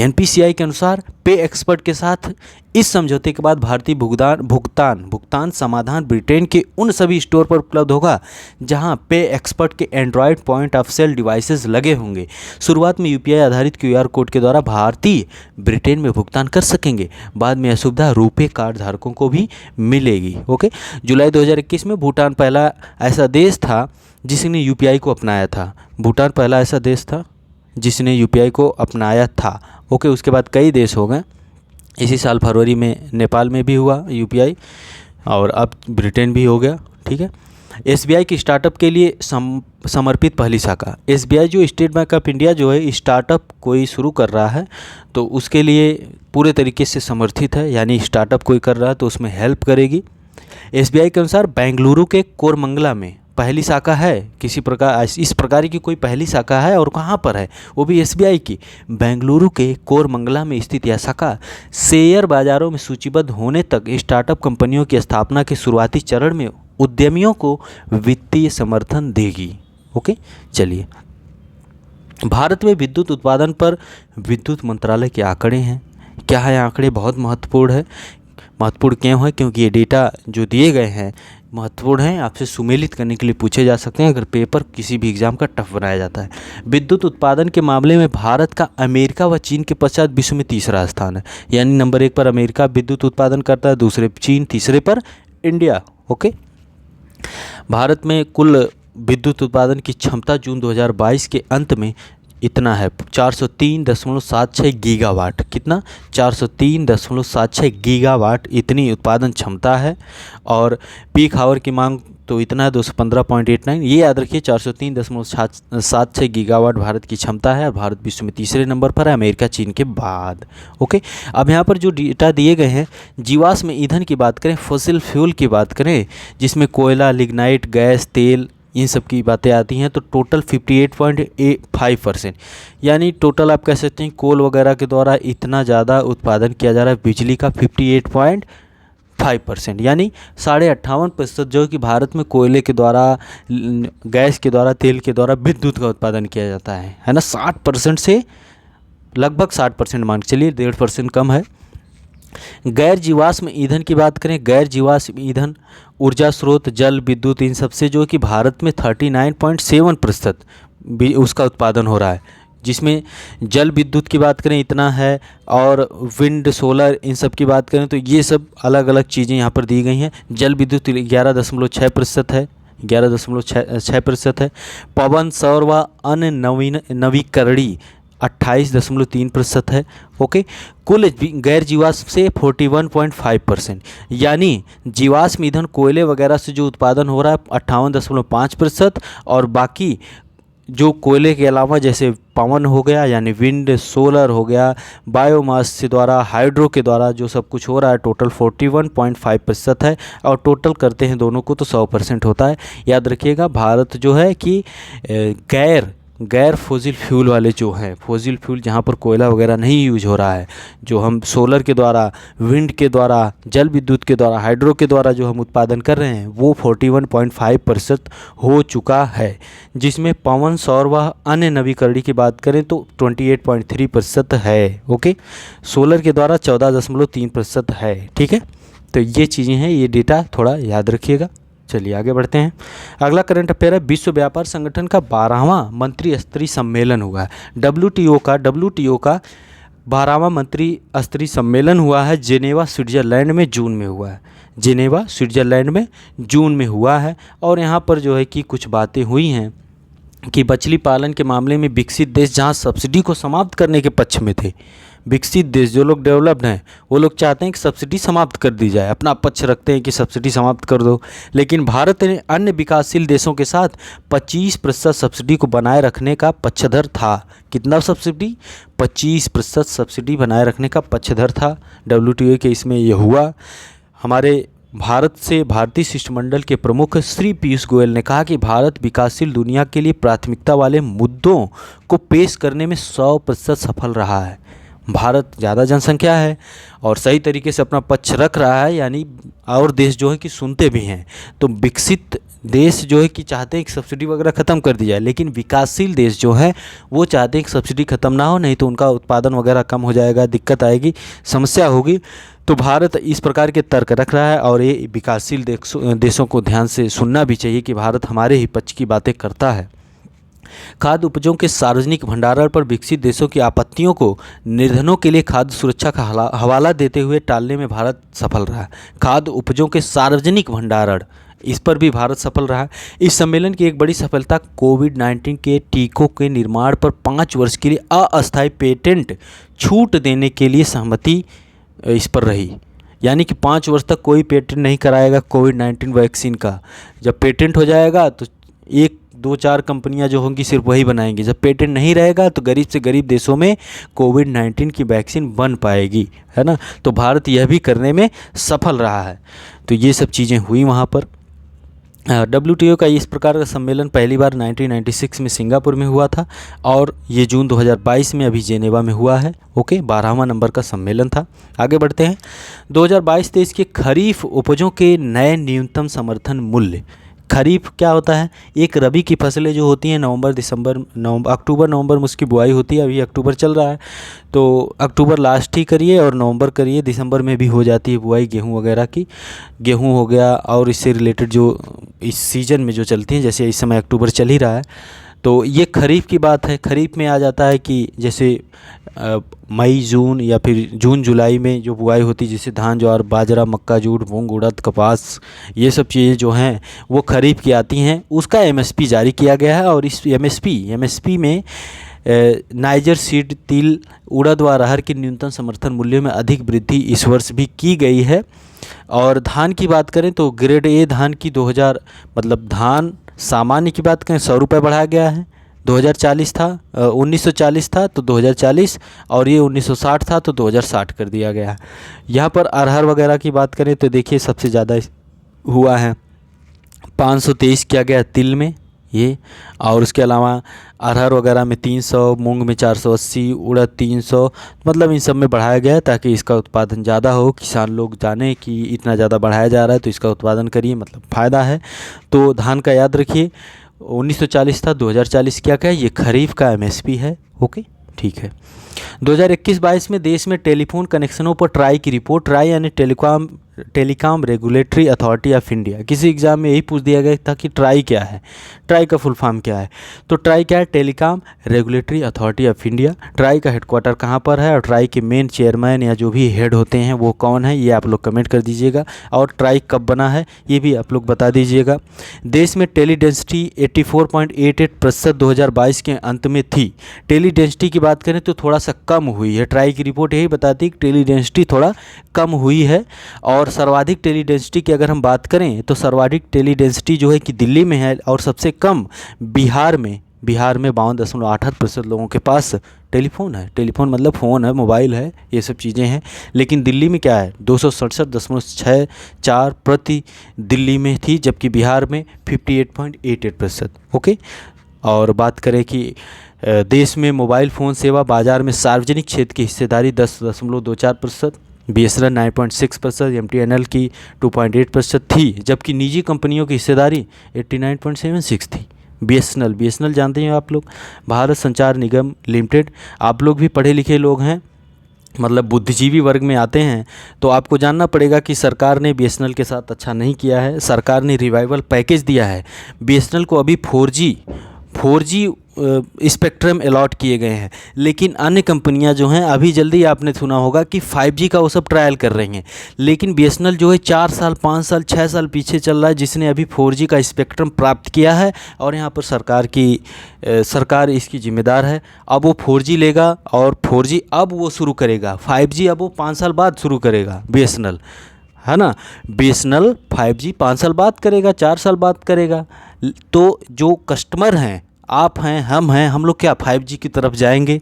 NPCI के अनुसार पे एक्सपर्ट के साथ इस समझौते के बाद भारतीय भुगतान समाधान ब्रिटेन के उन सभी स्टोर पर उपलब्ध होगा जहां पे एक्सपर्ट के android point of sale devices लगे होंगे। शुरुआत में UPI आधारित QR कोड के द्वारा भारतीय ब्रिटेन में भुगतान कर सकेंगे, बाद में यह सुविधा रुपे कार्ड धारकों को भी मिलेगी। ओके। जुलाई 2021 में भूटान पहला ऐसा देश था जिसने UPI को अपनाया था। भूटान पहला ऐसा देश था जिसने UPI को अपनाया था। ओके। उसके बाद कई देश हो गए, इसी साल फरवरी में नेपाल में भी हुआ UPI और अब ब्रिटेन भी हो गया। ठीक है। SBI की स्टार्टअप के लिए समर्पित पहली शाखा। SBI जो स्टेट बैंक ऑफ इंडिया जो है स्टार्टअप कोई शुरू कर रहा है तो उसके लिए पूरे तरीके से समर्थित है, यानी स्टार्टअप कोई कर रहा है तो उसमें हेल्प करेगी। SBI के अनुसार बेंगलुरु के कोरमंगला में पहली शाखा है, किसी प्रकार इस प्रकार की कोई पहली शाखा है और कहाँ पर है, वो भी SBI की बेंगलुरु के कोरमंगला में स्थित यह शाखा शेयर बाजारों में सूचीबद्ध होने तक स्टार्टअप कंपनियों की स्थापना के शुरुआती चरण में उद्यमियों को वित्तीय समर्थन देगी। ओके। चलिए, भारत में विद्युत उत्पादन पर विद्युत मंत्रालय के आंकड़े हैं। क्या है आंकड़े? बहुत महत्वपूर्ण है। महत्वपूर्ण क्यों है? क्योंकि ये डेटा जो दिए गए हैं महत्वपूर्ण हैं, आपसे सुमेलित करने के लिए पूछे जा सकते हैं अगर पेपर किसी भी एग्जाम का टफ बनाया जाता है। विद्युत उत्पादन के मामले में भारत का अमेरिका व चीन के पश्चात विश्व में तीसरा स्थान है, यानी नंबर 1 पर अमेरिका विद्युत उत्पादन करता है, दूसरे चीन, तीसरे पर इंडिया। ओके। भारत में कुल विद्युत उत्पादन की क्षमता जून 2022 के अंत में इतना है 403.76 गीगावाट। कितना? 403.76 गीगावाट इतनी उत्पादन क्षमता है। और पीक आवर की मांग तो इतना है 215.89। ये याद रखिए 403.76 गीगावाट भारत की क्षमता है और भारत विश्व में तीसरे नंबर पर है, अमेरिका चीन के बाद। ओके। अब यहाँ पर जो डेटा दिए गए हैं, जीवाश्म ईंधन की बात करें, फॉसिल फ्यूल की बात करें, जिसमें कोयला, लिग्नाइट, गैस, तेल, इन सब की बातें आती हैं, तो टोटल 58.5%, यानी टोटल आप कह सकते हैं कोल वगैरह के द्वारा इतना ज़्यादा उत्पादन किया जा रहा है बिजली का 58.5%, यानी 58.5% जो कि भारत में कोयले के द्वारा, गैस के द्वारा, तेल के द्वारा विद्युत का उत्पादन किया जाता है ना। 60% से लगभग 60% मान के चलिए, 1.5% कम है। गैर जीवाश्म ईंधन की बात करें, गैर जीवाश्म ईंधन ऊर्जा स्रोत जल विद्युत इन सबसे जो कि भारत में 39.7% भी उसका उत्पादन हो रहा है, जिसमें जल विद्युत की बात करें इतना है, और विंड सोलर इन सब की बात करें तो ये सब अलग अलग चीज़ें यहाँ पर दी गई हैं। जल विद्युत 11.6% है, 11.6% है। पवन सौर व अन्य नवीकरणीय 28.3% है। ओके, कुल गैर जीवाश्म से 41.5%, यानी जीवाश्म ईंधन कोयले वगैरह से जो उत्पादन हो रहा है 58.5%, और बाकी जो कोयले के अलावा जैसे पवन हो गया यानी विंड सोलर हो गया, बायोमास से द्वारा हाइड्रो के द्वारा जो सब कुछ हो रहा है टोटल 41.5% है, और टोटल करते हैं दोनों को तो 100% होता है। याद रखिएगा भारत जो है कि गैर फॉसिल फ्यूल वाले जो हैं, फॉसिल फ्यूल जहाँ पर कोयला वगैरह नहीं यूज हो रहा है, जो हम सोलर के द्वारा, विंड के द्वारा, जल विद्युत के द्वारा, हाइड्रो के द्वारा जो हम उत्पादन कर रहे हैं वो 41.5% हो चुका है, जिसमें पवन सौर व अन्य नवीकरणीय की बात करें तो 28.3% है। ओके, सोलर के द्वारा 14.3% है। ठीक है, तो ये चीज़ें हैं, ये डेटा थोड़ा याद रखिएगा। चलिए आगे बढ़ते हैं। अगला करंट अफेयर है, विश्व व्यापार संगठन का 12वां मंत्री स्तरीय सम्मेलन हुआ है। WTO का 12वां मंत्री स्तरीय सम्मेलन हुआ है, जेनेवा स्विट्ज़रलैंड में जून में हुआ है। जेनेवा स्विट्ज़रलैंड में जून में हुआ है, और यहाँ पर जो है कि कुछ बातें हुई हैं कि मछली पालन के मामले में विकसित देश जहाँ सब्सिडी को समाप्त करने के पक्ष में थे, विकसित देश जो लोग डेवलप्ड हैं वो लोग चाहते हैं कि सब्सिडी समाप्त कर दी जाए, अपना पक्ष रखते हैं कि सब्सिडी समाप्त कर दो, लेकिन भारत ने अन्य विकासशील देशों के साथ 25% सब्सिडी को बनाए रखने का पक्षधर था। कितना सब्सिडी? 25% सब्सिडी बनाए रखने का पक्षधर था। WTO के इसमें यह हुआ। हमारे भारत से भारतीय शिष्टमंडल के प्रमुख श्री पीयूष गोयल ने कहा कि भारत विकासशील दुनिया के लिए प्राथमिकता वाले मुद्दों को पेश करने में 100% सफल रहा है। भारत ज़्यादा जनसंख्या है और सही तरीके से अपना पक्ष रख रहा है, यानी और देश जो है कि सुनते भी हैं। तो विकसित देश जो है कि चाहते हैं कि सब्सिडी वगैरह ख़त्म कर दी जाए, लेकिन विकासशील देश जो है वो चाहते हैं कि सब्सिडी ख़त्म ना हो, नहीं तो उनका उत्पादन वगैरह कम हो जाएगा, दिक्कत आएगी, समस्या होगी। तो भारत इस प्रकार के तर्क रख रहा है, और ये विकासशील देशों को ध्यान से सुनना भी चाहिए कि भारत हमारे ही पक्ष की बातें करता है। खाद्य उपजों के सार्वजनिक भंडारण पर विकसित देशों की आपत्तियों को निर्धनों के लिए खाद्य सुरक्षा का हवाला देते हुए टालने में भारत सफल रहा है। खाद्य उपजों के सार्वजनिक भंडारण, इस पर भी भारत सफल रहा है। इस सम्मेलन की एक बड़ी सफलता कोविड-19 के टीकों के निर्माण पर 5 वर्ष के लिए अस्थायी पेटेंट छूट देने के लिए सहमति इस पर रही, यानी कि 5 वर्ष तक कोई पेटेंट नहीं कराएगा कोविड-19 वैक्सीन का। जब पेटेंट हो जाएगा तो 1-2-4 कंपनियां जो होंगी सिर्फ वही बनाएंगी। जब पेटेंट नहीं रहेगा तो गरीब से गरीब देशों में कोविड-19 की वैक्सीन बन पाएगी, है ना। तो भारत यह भी करने में सफल रहा है। तो ये सब चीज़ें हुई वहाँ पर। WTO का इस प्रकार का सम्मेलन पहली बार 1996 में सिंगापुर में हुआ था, और ये जून 2022 में अभी जेनेवा में हुआ है। ओके, 12वां नंबर का सम्मेलन था। आगे बढ़ते हैं। 2022-23 के खरीफ उपजों के नए न्यूनतम समर्थन मूल्य। खरीफ क्या होता है? एक रबी की फसलें जो होती हैं अक्टूबर नवंबर में उसकी बुआई होती है। अभी अक्टूबर चल रहा है, तो अक्टूबर लास्ट ही करिए और नवंबर करिए, दिसंबर में भी हो जाती है बुआई गेहूं वगैरह की। गेहूं हो गया, और इससे रिलेटेड जो इस सीज़न में जो चलती हैं, जैसे इस समय अक्टूबर चल ही रहा है, तो ये खरीफ की बात है। खरीफ में आ जाता है कि जैसे मई जून या फिर जून जुलाई में जो बुआई होती है, जैसे धान ज्वार बाजरा मक्का जूट मूंग उड़द कपास, ये सब चीज़ें जो हैं वो खरीफ की आती हैं। उसका MSP जारी किया गया है, और इस MSP में नाइजर सीड तिल उड़द व अरहर के न्यूनतम समर्थन मूल्यों में अधिक वृद्धि इस वर्ष भी की गई है। और धान की बात करें तो ग्रेड A धान की धान सामान्य की बात करें 100 रुपये बढ़ाया गया है। 1940 था तो 2040, और ये 1960 था तो 2060 कर दिया गया है। यहाँ पर अरहर वगैरह की बात करें तो देखिए सबसे ज़्यादा हुआ है 523 किया गया तिल में ये, और उसके अलावा अरहर वगैरह में 300, मूंग में 480, उड़द 300, इन सब में बढ़ाया गया है ताकि इसका उत्पादन ज़्यादा हो, किसान लोग जाने कि इतना ज़्यादा बढ़ाया जा रहा है तो इसका उत्पादन करिए, फ़ायदा है। तो धान का याद रखिए 1940 था, 2040 क्या है, ये खरीफ का MSP है। ओके, ठीक है। 2021-22 में देश में टेलीफोन कनेक्शनों पर ट्राई की रिपोर्ट। ट्राई यानी telecom regulatory authority of India. किसी एग्जाम में यही पूछ दिया गया था कि ट्राई क्या है, ट्राई का फुल फॉर्म क्या है। तो ट्राई क्या है? Telecom regulatory authority of India. Try का हेडक्वार्टर कहाँ पर है और ट्राई के मेन चेयरमैन या जो भी हेड होते हैं वो कौन है, ये आप लोग कमेंट कर दीजिएगा। और ट्राई कब बना है ये भी आप लोग बता दीजिएगा। देश में टेली डेंसिटी 84.88% 2022 के अंत में थी। टेली डेंसिटी की बात करें तो थोड़ा सा कम हुई है। ट्राई की रिपोर्ट यही बताती है कि टेली डेंसिटी थोड़ा कम हुई है। और सर्वाधिक टेली डेंसिटी की अगर हम बात करें तो सर्वाधिक टेली डेंसिटी जो है कि दिल्ली में है और सबसे कम बिहार में 52.88% लोगों के पास टेलीफोन है। टेलीफोन मतलब फ़ोन है, मोबाइल है, ये सब चीज़ें हैं। लेकिन दिल्ली में क्या है? 267.64 प्रति दिल्ली में थी, जबकि बिहार में 58.88%। ओके। और बात करें कि देश में मोबाइल फ़ोन सेवा बाज़ार में सार्वजनिक क्षेत्र की हिस्सेदारी 10.24%, BSNL 9.6%, MTNL की 2.8% थी, जबकि निजी कंपनियों की हिस्सेदारी 89.76 थी। BSNL जानते हैं आप लोग, भारत संचार निगम लिमिटेड। आप लोग भी पढ़े लिखे लोग हैं, मतलब बुद्धिजीवी वर्ग में आते हैं, तो आपको जानना पड़ेगा कि सरकार ने BSNL के साथ अच्छा नहीं किया है। सरकार ने रिवाइवल पैकेज दिया है। BSNL को अभी 4G स्पेक्ट्रम अलॉट किए गए हैं, लेकिन अन्य कंपनियां जो हैं अभी जल्दी आपने सुना होगा कि 5G का वो सब ट्रायल कर रही हैं। लेकिन BSNL जो है 4 साल 5 साल 6 साल पीछे चल रहा है, जिसने अभी 4G का स्पेक्ट्रम प्राप्त किया है। और यहाँ पर सरकार इसकी जिम्मेदार है। अब वो 4G लेगा और 4G अब वो शुरू करेगा। 5G अब वो 5 साल बाद शुरू करेगा BSNL, है ना। BSNL 5G 5 साल बाद करेगा, 4 साल बाद करेगा। तो जो कस्टमर हैं, आप हैं, हम लोग क्या 5G की तरफ जाएंगे?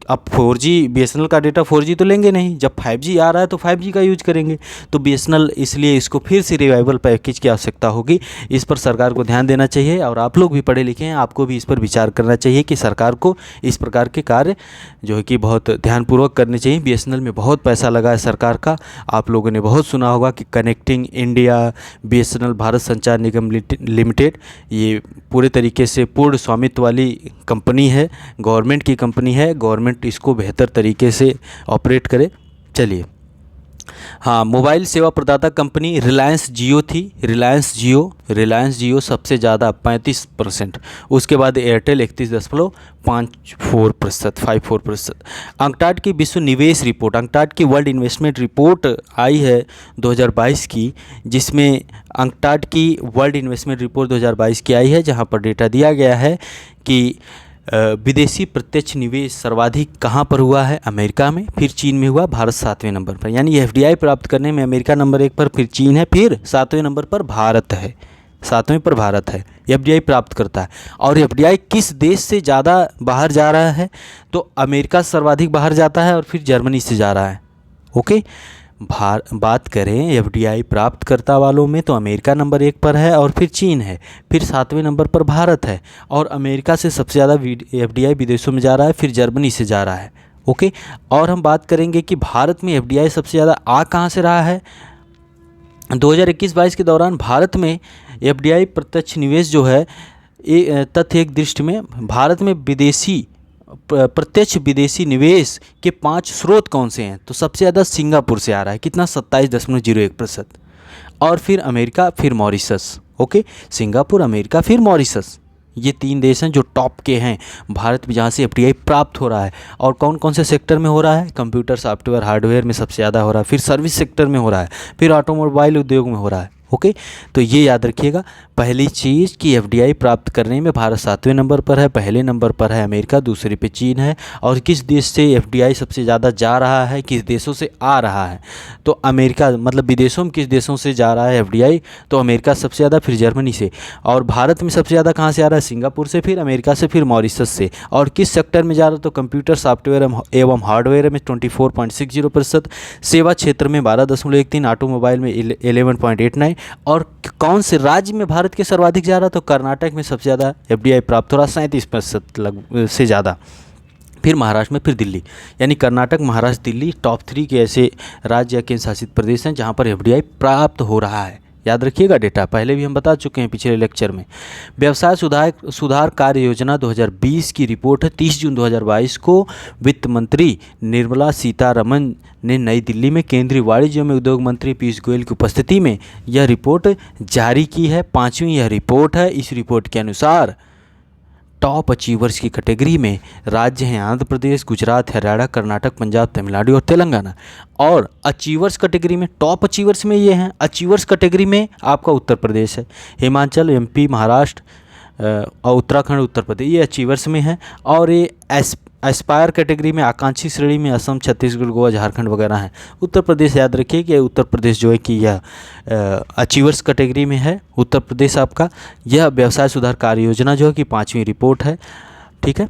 अब 4G BSNL का डेटा 4G तो लेंगे नहीं, जब 5G आ रहा है तो 5G का यूज करेंगे। तो BSNL इसलिए इसको फिर से रिवाइवल पैकेज की आवश्यकता होगी। इस पर सरकार को ध्यान देना चाहिए। और आप लोग भी पढ़े लिखे हैं, आपको भी इस पर विचार करना चाहिए कि सरकार को इस प्रकार के कार्य जो है कि बहुत ध्यानपूर्वक करने चाहिए। BSNL में बहुत पैसा लगा है सरकार का। आप लोगों ने बहुत सुना होगा कि कनेक्टिंग इंडिया, BSNL भारत संचार निगम लिमिटेड, ये पूरे तरीके से पूर्ण स्वामित्व वाली कंपनी है, गवर्नमेंट की कंपनी है। गवर्नमेंट इसको बेहतर तरीके से ऑपरेट करे। चलिए, हाँ, मोबाइल सेवा प्रदाता कंपनी रिलायंस जियो थी। रिलायंस जियो सबसे ज़्यादा 35%। उसके बाद एयरटेल 31.54%। अंकटाड की विश्व निवेश रिपोर्ट, अंकटाड की वर्ल्ड इन्वेस्टमेंट रिपोर्ट आई है 2022 की, जिसमें अंकटाड की वर्ल्ड इन्वेस्टमेंट रिपोर्ट 2022 की आई है, जहाँ पर डेटा दिया गया है कि विदेशी प्रत्यक्ष निवेश सर्वाधिक कहाँ पर हुआ है? अमेरिका में, फिर चीन में हुआ, भारत 7वें नंबर पर। यानी FDI प्राप्त करने में अमेरिका नंबर 1 पर, फिर चीन है, फिर 7वें नंबर पर भारत है। 7वें पर भारत है, FDI प्राप्त करता है। और FDI किस देश से ज़्यादा बाहर जा रहा है? तो अमेरिका सर्वाधिक बाहर जाता है और फिर जर्मनी से जा रहा है। ओके। बात करें FDI प्राप्तकर्ता वालों में तो अमेरिका नंबर 1 पर है और फिर चीन है, फिर 7वें नंबर पर भारत है। और अमेरिका से सबसे ज़्यादा FDI विदेशों में जा रहा है, फिर जर्मनी से जा रहा है। ओके। और हम बात करेंगे कि भारत में FDI सबसे ज़्यादा आ कहाँ से रहा है? 2021-22 के दौरान भारत में FDI प्रत्यक्ष निवेश जो है, तथ्य एक दृष्टि में भारत में प्रत्यक्ष विदेशी निवेश के 5 स्रोत कौन से हैं? तो सबसे ज़्यादा सिंगापुर से आ रहा है, कितना? 27.01%। और फिर अमेरिका, फिर मॉरिशस। ओके, सिंगापुर, अमेरिका, फिर मॉरिशस, ये 3 देश हैं जो टॉप के हैं भारत में, जहाँ से FDI प्राप्त हो रहा है। और कौन कौन से सेक्टर में हो रहा है? कंप्यूटर, सॉफ्टवेयर, हार्डवेयर में सबसे ज़्यादा हो रहा है, फिर सर्विस सेक्टर में हो रहा है, फिर ऑटोमोबाइल उद्योग में हो रहा है। ओके। तो ये याद रखिएगा, पहली चीज़ कि FDI प्राप्त करने में भारत 7वें नंबर पर है, पहले नंबर पर है अमेरिका, दूसरे पे चीन है। और किस देश से FDI सबसे ज़्यादा जा रहा है, किस देशों से आ रहा है? तो अमेरिका, मतलब विदेशों में किस देशों से जा रहा है FDI? तो अमेरिका सबसे ज़्यादा, फिर जर्मनी से। और भारत में सबसे ज़्यादा कहाँ से आ रहा है? सिंगापुर से, फिर अमेरिका से, फिर मॉरिशस से। और किस सेक्टर में जा रहा है? तो कंप्यूटर, सॉफ्टवेयर एवं हार्डवेयर में 24.60%, सेवा क्षेत्र में 12.13, ऑटोमोबाइल में 11.89। और कौन से राज्य में भारत के सर्वाधिक जा रहा? तो कर्नाटक में सबसे ज़्यादा FDI प्राप्त हो रहा, 37% से ज़्यादा। फिर महाराष्ट्र में, फिर दिल्ली। यानी कर्नाटक, महाराष्ट्र, दिल्ली टॉप 3 के ऐसे राज्य या केंद्र शासित प्रदेश हैं जहाँ पर FDI प्राप्त हो रहा है। याद रखिएगा डेटा, पहले भी हम बता चुके हैं पिछले लेक्चर में। व्यवसाय सुधार कार्य योजना 2020 की रिपोर्ट है। 30 जून 2022 को वित्त मंत्री निर्मला सीतारमण ने नई दिल्ली में केंद्रीय वाणिज्य एवं उद्योग मंत्री पीयूष गोयल की उपस्थिति में यह रिपोर्ट जारी की है। 5वीं यह रिपोर्ट है। इस रिपोर्ट के अनुसार टॉप अचीवर्स की कैटेगरी में राज्य हैं आंध्र प्रदेश, गुजरात, हरियाणा, कर्नाटक, पंजाब, तमिलनाडु और तेलंगाना। और अचीवर्स कैटेगरी में, टॉप अचीवर्स में ये हैं, अचीवर्स कैटेगरी में आपका उत्तर प्रदेश है, हिमाचल, एमपी, महाराष्ट्र और उत्तराखंड, उत्तर प्रदेश, ये अचीवर्स में है। और ये एस्पायर कैटेगरी में, आकांक्षी श्रेणी में असम, छत्तीसगढ़, गोवा, झारखंड वगैरह हैं। उत्तर प्रदेश याद रखिए कि उत्तर प्रदेश जो है कि यह अचीवर्स कैटेगरी में है। उत्तर प्रदेश आपका यह व्यवसाय सुधार कार्य योजना जो है कि 5वीं रिपोर्ट है। ठीक है,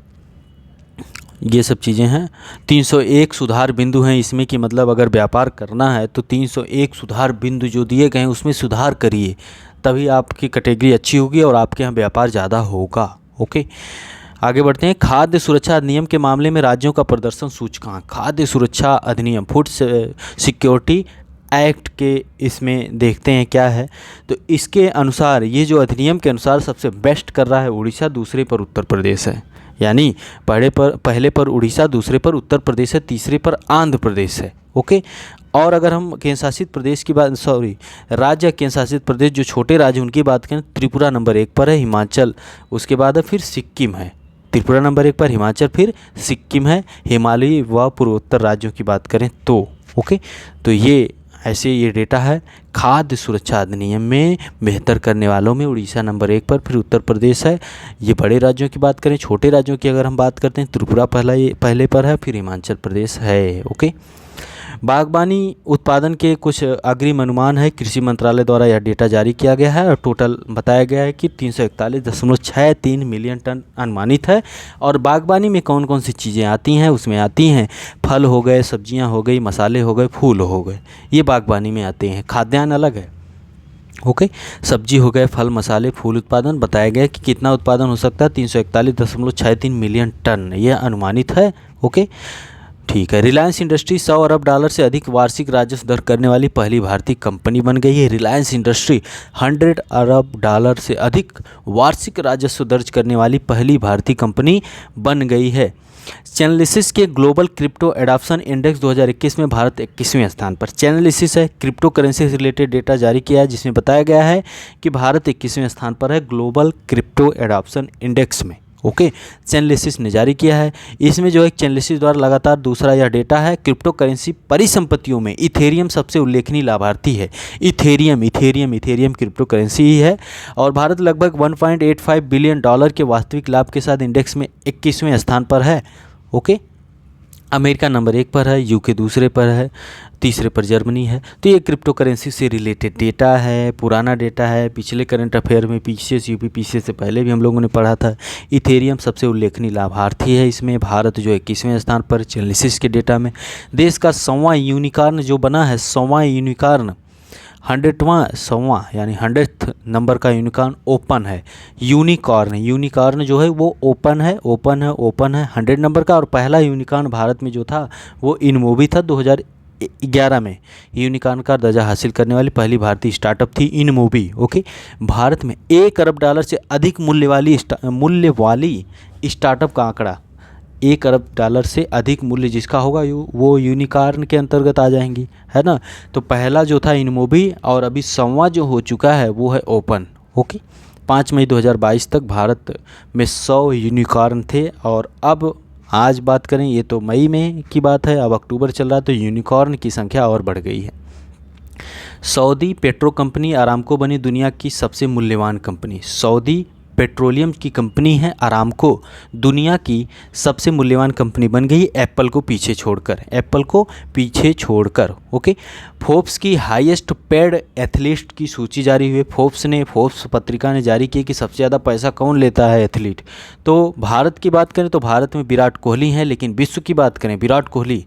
ये सब चीज़ें हैं। 301 सुधार बिंदु हैं इसमें, कि मतलब अगर व्यापार करना है तो 301 सुधार बिंदु जो दिए गए हैं उसमें सुधार करिए, तभी आपकी कैटेगरी अच्छी होगी और आपके यहाँ व्यापार ज़्यादा होगा। ओके, आगे बढ़ते हैं। खाद्य सुरक्षा अधिनियम के मामले में राज्यों का प्रदर्शन सूचकांक। खाद्य सुरक्षा अधिनियम, फूड सिक्योरिटी एक्ट के इसमें देखते हैं क्या है। तो इसके अनुसार, ये जो अधिनियम के अनुसार सबसे बेस्ट कर रहा है उड़ीसा, दूसरे पर उत्तर प्रदेश है। यानी पहले पर उड़ीसा, दूसरे पर उत्तर प्रदेश है, तीसरे पर आंध्र प्रदेश है। ओके, और अगर हम केंद्र शासित प्रदेश की बात, राज्य केंद्र शासित प्रदेश जो छोटे राज्य उनकी बात करें, त्रिपुरा नंबर 1 पर है, हिमाचल उसके बाद है, फिर सिक्किम है। त्रिपुरा नंबर 1 पर, हिमाचल, फिर सिक्किम है। हिमालयी व पूर्वोत्तर राज्यों की बात करें तो ओके, तो ये ऐसे ये डेटा है। खाद्य सुरक्षा अधिनियम में बेहतर करने वालों में उड़ीसा नंबर 1 पर, फिर उत्तर प्रदेश है। ये बड़े राज्यों की बात करें। छोटे राज्यों की अगर हम बात करते हैं, त्रिपुरा पहले पर है, फिर हिमाचल प्रदेश है। ओके, बागवानी उत्पादन के कुछ अग्रिम अनुमान है, कृषि मंत्रालय द्वारा यह डेटा जारी किया गया है और टोटल बताया गया है कि 341.63 मिलियन टन अनुमानित है। और बागवानी में कौन कौन सी चीज़ें आती हैं, उसमें आती हैं फल हो गए, सब्जियां हो गई, मसाले हो गए, फूल हो गए, ये बागवानी में आते हैं। खाद्यान्न अलग है। ओके, सब्जी हो गए, फल, मसाले, फूल उत्पादन बताया गया कि कितना उत्पादन हो सकता है, 341.63 मिलियन टन, यह अनुमानित है। ओके, ठीक है। रिलायंस इंडस्ट्री 100 अरब डॉलर से अधिक वार्षिक राजस्व दर्ज करने वाली पहली भारतीय कंपनी बन गई है। रिलायंस इंडस्ट्री 100 अरब डॉलर से अधिक वार्षिक राजस्व दर्ज करने वाली पहली भारतीय कंपनी बन गई है। चैनलिसिस के ग्लोबल क्रिप्टो एडॉप्शन इंडेक्स 2021 में भारत 21वें स्थान पर। चैनलिसिस है, क्रिप्टो करेंसी से रिलेटेड डेटा जारी किया है, जिसमें बताया गया है कि भारत 21वें स्थान पर है ग्लोबल क्रिप्टो एडॉप्शन इंडेक्स में। ओके, चैनलिसिस ने जारी किया है। इसमें जो है चैनलिसिस द्वारा लगातार दूसरा यह डेटा है। क्रिप्टो करेंसी परिसंपत्तियों में इथेरियम सबसे उल्लेखनीय लाभार्थी है। इथेरियम क्रिप्टो करेंसी ही है और भारत लगभग 1.85 बिलियन डॉलर के वास्तविक लाभ के साथ इंडेक्स में 21वें स्थान पर है। ओके, अमेरिका नंबर 1 पर है, यूके दूसरे पर है, तीसरे पर जर्मनी है। तो ये क्रिप्टो करेंसी से रिलेटेड डेटा है, पुराना डेटा है, पिछले करंट अफेयर में पीसीएस यूपीपीसीएस से पहले भी हम लोगों ने पढ़ा था। इथेरियम सबसे उल्लेखनीय लाभार्थी है इसमें। भारत जो 21वें स्थान पर चैनलिसिस के डेटा में। देश का 100वां यूनिकॉर्न जो बना है, 100वां यूनिकॉर्न, 100वां यानी 100th नंबर का यूनिकॉर्न ओपन है। यूनिकॉर्न जो है वो ओपन है 100 नंबर का। और पहला यूनिकॉर्न भारत में जो था वो इनमोबी था। 2011 में यूनिकॉर्न का दर्जा हासिल करने वाली पहली भारतीय स्टार्टअप थी इनमोबी। ओके, भारत में 1 अरब डॉलर से अधिक मूल्य वाली स्टार्टअप का आंकड़ा, 1 अरब डॉलर से अधिक मूल्य जिसका होगा वो यूनिकॉर्न के अंतर्गत आ जाएंगी, है ना। तो पहला जो था इनमोबी और अभी 100वां जो हो चुका है वो है ओपन। ओके, 5 मई 2022 तक भारत में 100 यूनिकॉर्न थे और अब आज बात करें, ये तो मई में की बात है, अब अक्टूबर चल रहा है, तो यूनिकॉर्न की संख्या और बढ़ गई है। सऊदी पेट्रो कंपनी अरामको बनी दुनिया की सबसे मूल्यवान कंपनी। सऊदी पेट्रोलियम की कंपनी है अरामको, दुनिया की सबसे मूल्यवान कंपनी बन गई एप्पल को पीछे छोड़कर। ओके, फोर्ब्स की हाईएस्ट पेड एथलीट की सूची जारी हुई। फोर्ब्स पत्रिका ने जारी की कि सबसे ज़्यादा पैसा कौन लेता है एथलीट। तो भारत की बात करें तो भारत में विराट कोहली हैं, लेकिन विश्व की बात करें विराट कोहली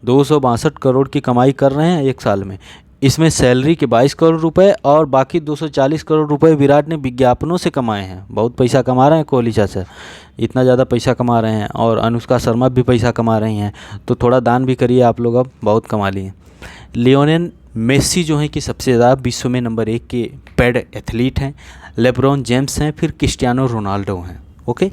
262 करोड़ की कमाई कर रहे हैं एक साल में। इसमें सैलरी के 22 करोड़ रुपए और बाकी 240 करोड़ रुपए विराट ने विज्ञापनों से कमाए हैं। बहुत पैसा कमा रहे हैं कोहली चाचा, इतना ज़्यादा पैसा कमा रहे हैं। और अनुष्का शर्मा भी पैसा कमा रही हैं, तो थोड़ा दान भी करिए आप लोग, अब बहुत कमा लिए। लियोनेल मेसी जो हैं कि सबसे ज़्यादा विश्व में नंबर 1 के पेड एथलीट हैं, लेब्रॉन जेम्स हैं, फिर क्रिस्टियानो रोनाल्डो हैं। ओके,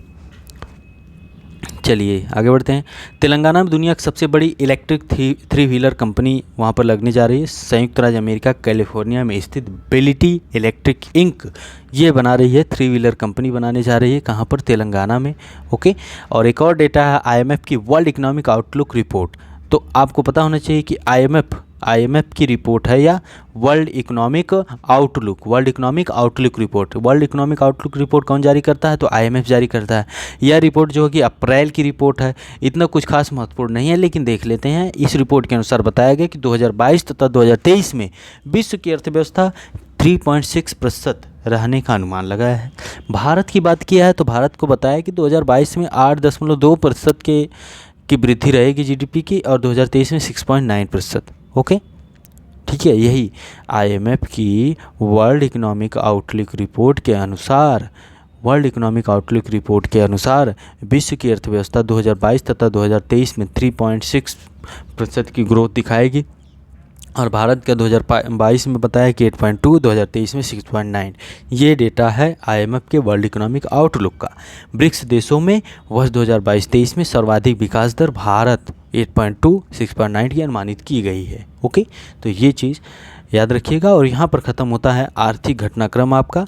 चलिए आगे बढ़ते हैं। तेलंगाना में दुनिया की सबसे बड़ी इलेक्ट्रिक थ्री व्हीलर कंपनी वहाँ पर लगने जा रही है। संयुक्त राज्य अमेरिका कैलिफोर्निया में स्थित बेलिटी इलेक्ट्रिक इंक ये बना रही है, थ्री व्हीलर कंपनी बनाने जा रही है। कहाँ पर? तेलंगाना में। ओके, और एक और डेटा है IMF की वर्ल्ड इकोनॉमिक आउटलुक रिपोर्ट। तो आपको पता होना चाहिए कि IMF की रिपोर्ट है या world economic outlook report. World economic outlook report कौन जारी करता है? तो IMF जारी करता है। यह रिपोर्ट जो है कि अप्रैल की रिपोर्ट है, इतना कुछ खास महत्वपूर्ण नहीं है, लेकिन देख लेते हैं। इस रिपोर्ट के अनुसार बताया गया कि 2022 तथा 2023 में विश्व की अर्थव्यवस्था 3.6% रहने का अनुमान लगाया है। भारत की बात किया है तो भारत को बताया कि 2022 में 8.2% की वृद्धि रहेगी GDP की, और 2023 में 6.9%। ओके, ठीक है। यही IMF की वर्ल्ड इकोनॉमिक आउटलुक रिपोर्ट के अनुसार विश्व की अर्थव्यवस्था 2022 तथा 2023 में 3.6% की ग्रोथ दिखाएगी, और भारत का 2022 में बताया कि 8.2, 2023 में 6.9। ये डेटा है IMF के वर्ल्ड इकोनॉमिक आउटलुक का। ब्रिक्स देशों में वर्ष 2022-23 में सर्वाधिक विकास दर भारत 8.2, 6.9 की अनुमानित की गई है। ओके, तो ये चीज़ याद रखिएगा। और यहाँ पर ख़त्म होता है आर्थिक घटनाक्रम आपका।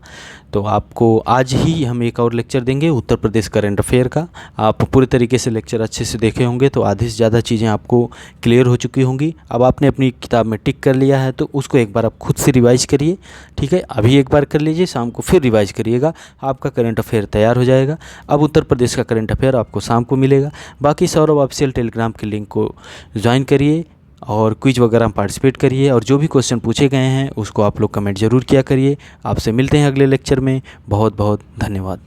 तो आपको आज ही हम एक और लेक्चर देंगे उत्तर प्रदेश करंट अफेयर का। आप पूरे तरीके से लेक्चर अच्छे से देखे होंगे तो आधे से ज़्यादा चीज़ें आपको क्लियर हो चुकी होंगी। अब आपने अपनी किताब में टिक कर लिया है तो उसको एक बार आप खुद से रिवाइज करिए, ठीक है। अभी एक बार कर लीजिए, शाम को फिर रिवाइज करिएगा, आपका करंट अफेयर तैयार हो जाएगा। अब उत्तर प्रदेश का करंट अफेयर आपको शाम को मिलेगा। बाकी सौरभ ऑफिशियल टेलीग्राम के लिंक को ज्वाइन करिए और क्विज वगैरह में पार्टिसिपेट करिए, और जो भी क्वेश्चन पूछे गए हैं उसको आप लोग कमेंट ज़रूर किया करिए। आपसे मिलते हैं अगले लेक्चर में। बहुत बहुत धन्यवाद।